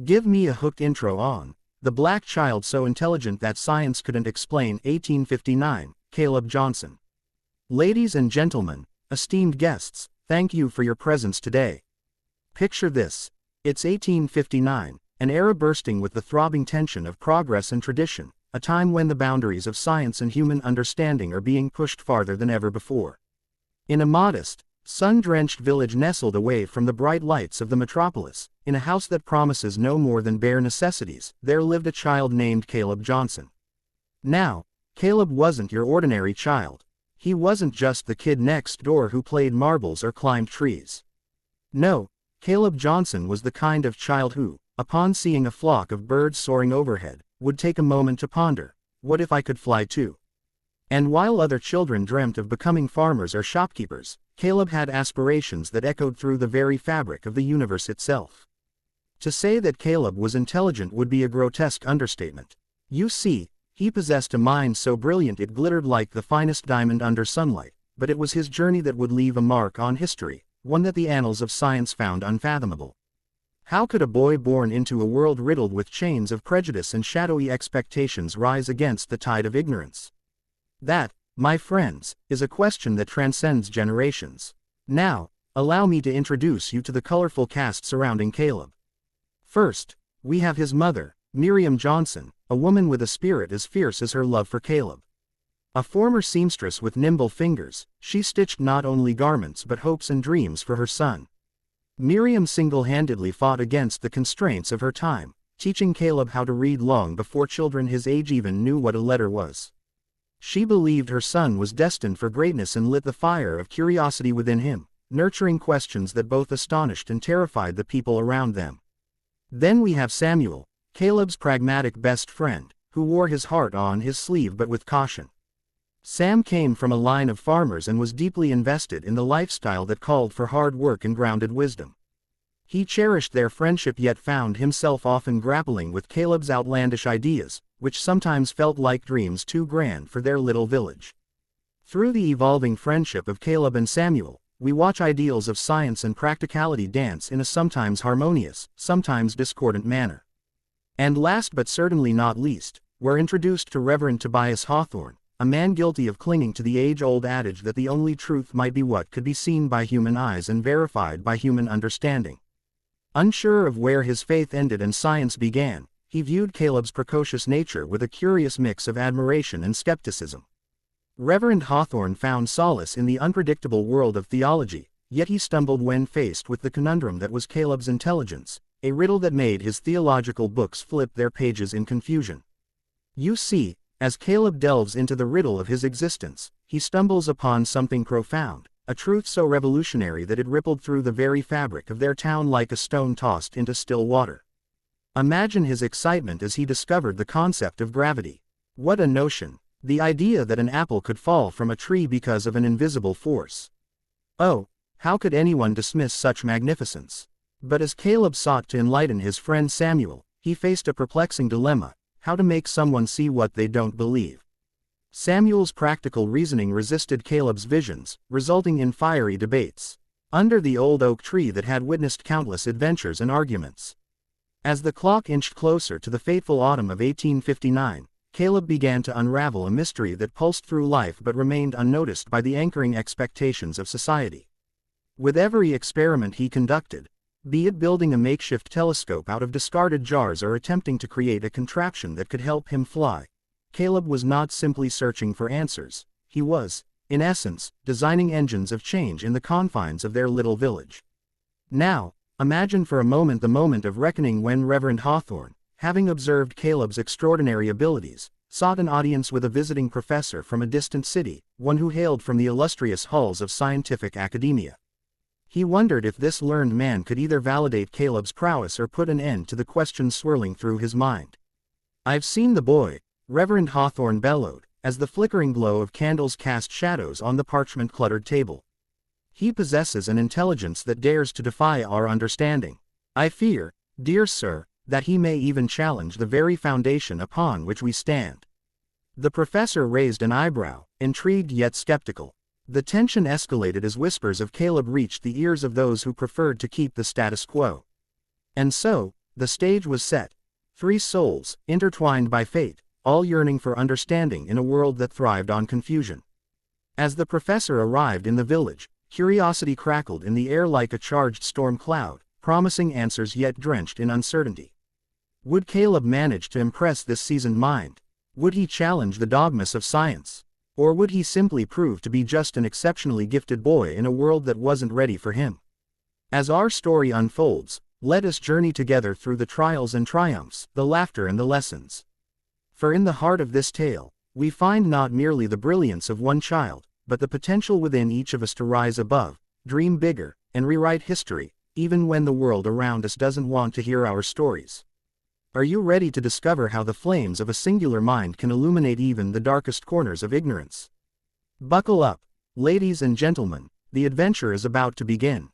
Give me a hooked intro on The Black Child So Intelligent That Science Couldn't Explain. 1859, Caleb Johnson. Ladies and gentlemen, esteemed guests, thank you for your presence today. Picture this. It's 1859, an era bursting with the throbbing tension of progress and tradition, a time when the boundaries of science and human understanding are being pushed farther than ever before. In a modest, sun-drenched village nestled away from the bright lights of the metropolis, in a house that promises no more than bare necessities, there lived a child named Caleb Johnson. Now, Caleb wasn't your ordinary child. He wasn't just the kid next door who played marbles or climbed trees. No, Caleb Johnson was the kind of child who, upon seeing a flock of birds soaring overhead, would take a moment to ponder, what if I could fly too? And while other children dreamt of becoming farmers or shopkeepers, Caleb had aspirations that echoed through the very fabric of the universe itself. To say that Caleb was intelligent would be a grotesque understatement. You see, he possessed a mind so brilliant it glittered like the finest diamond under sunlight, but it was his journey that would leave a mark on history, one that the annals of science found unfathomable. How could a boy born into a world riddled with chains of prejudice and shadowy expectations rise against the tide of ignorance? That, my friends, is a question that transcends generations. Now, allow me to introduce you to the colorful cast surrounding Caleb. First, we have his mother, Miriam Johnson, a woman with a spirit as fierce as her love for Caleb. A former seamstress with nimble fingers, she stitched not only garments but hopes and dreams for her son. Miriam single-handedly fought against the constraints of her time, teaching Caleb how to read long before children his age even knew what a letter was. She believed her son was destined for greatness and lit the fire of curiosity within him, nurturing questions that both astonished and terrified the people around them. Then we have Samuel, Caleb's pragmatic best friend, who wore his heart on his sleeve but with caution. Sam came from a line of farmers and was deeply invested in the lifestyle that called for hard work and grounded wisdom. He cherished their friendship yet found himself often grappling with Caleb's outlandish ideas, which sometimes felt like dreams too grand for their little village. Through the evolving friendship of Caleb and Samuel, we watch ideals of science and practicality dance in a sometimes harmonious, sometimes discordant manner. And last but certainly not least, we're introduced to Reverend Tobias Hawthorne, a man guilty of clinging to the age-old adage that the only truth might be what could be seen by human eyes and verified by human understanding. Unsure of where his faith ended and science began, he viewed Caleb's precocious nature with a curious mix of admiration and skepticism. Reverend Hawthorne found solace in the unpredictable world of theology, yet he stumbled when faced with the conundrum that was Caleb's intelligence, a riddle that made his theological books flip their pages in confusion. You see, as Caleb delves into the riddle of his existence, he stumbles upon something profound, a truth so revolutionary that it rippled through the very fabric of their town like a stone tossed into still water. Imagine his excitement as he discovered the concept of gravity. What a notion! The idea that an apple could fall from a tree because of an invisible force. Oh, how could anyone dismiss such magnificence? But as Caleb sought to enlighten his friend Samuel, he faced a perplexing dilemma: how to make someone see what they don't believe. Samuel's practical reasoning resisted Caleb's visions, resulting in fiery debates under the old oak tree that had witnessed countless adventures and arguments. As the clock inched closer to the fateful autumn of 1859, Caleb began to unravel a mystery that pulsed through life but remained unnoticed by the anchoring expectations of society. With every experiment he conducted, be it building a makeshift telescope out of discarded jars or attempting to create a contraption that could help him fly, Caleb was not simply searching for answers. He was, in essence, designing engines of change in the confines of their little village. Now, imagine for a moment the moment of reckoning when Reverend Hawthorne, having observed Caleb's extraordinary abilities, sought an audience with a visiting professor from a distant city, one who hailed from the illustrious halls of scientific academia. He wondered if this learned man could either validate Caleb's prowess or put an end to the questions swirling through his mind. "I've seen the boy," Reverend Hawthorne bellowed, as the flickering glow of candles cast shadows on the parchment-cluttered table. "He possesses an intelligence that dares to defy our understanding. I fear, dear sir, that he may even challenge the very foundation upon which we stand." The professor raised an eyebrow, intrigued yet skeptical. The tension escalated as whispers of Caleb reached the ears of those who preferred to keep the status quo. And so, The stage was set. Three souls, intertwined by fate, all yearning for understanding in a world that thrived on confusion. As the professor arrived in the village, curiosity crackled in the air like a charged storm cloud, promising answers yet drenched in uncertainty. Would Caleb manage to impress this seasoned mind? Would he challenge the dogmas of science? Or would he simply prove to be just an exceptionally gifted boy in a world that wasn't ready for him? As our story unfolds, let us journey together through the trials and triumphs, the laughter and the lessons. For in the heart of this tale, we find not merely the brilliance of one child, but the potential within each of us to rise above, dream bigger, and rewrite history, even when the world around us doesn't want to hear our stories. Are you ready to discover how the flames of a singular mind can illuminate even the darkest corners of ignorance? Buckle up, ladies and gentlemen, the adventure is about to begin.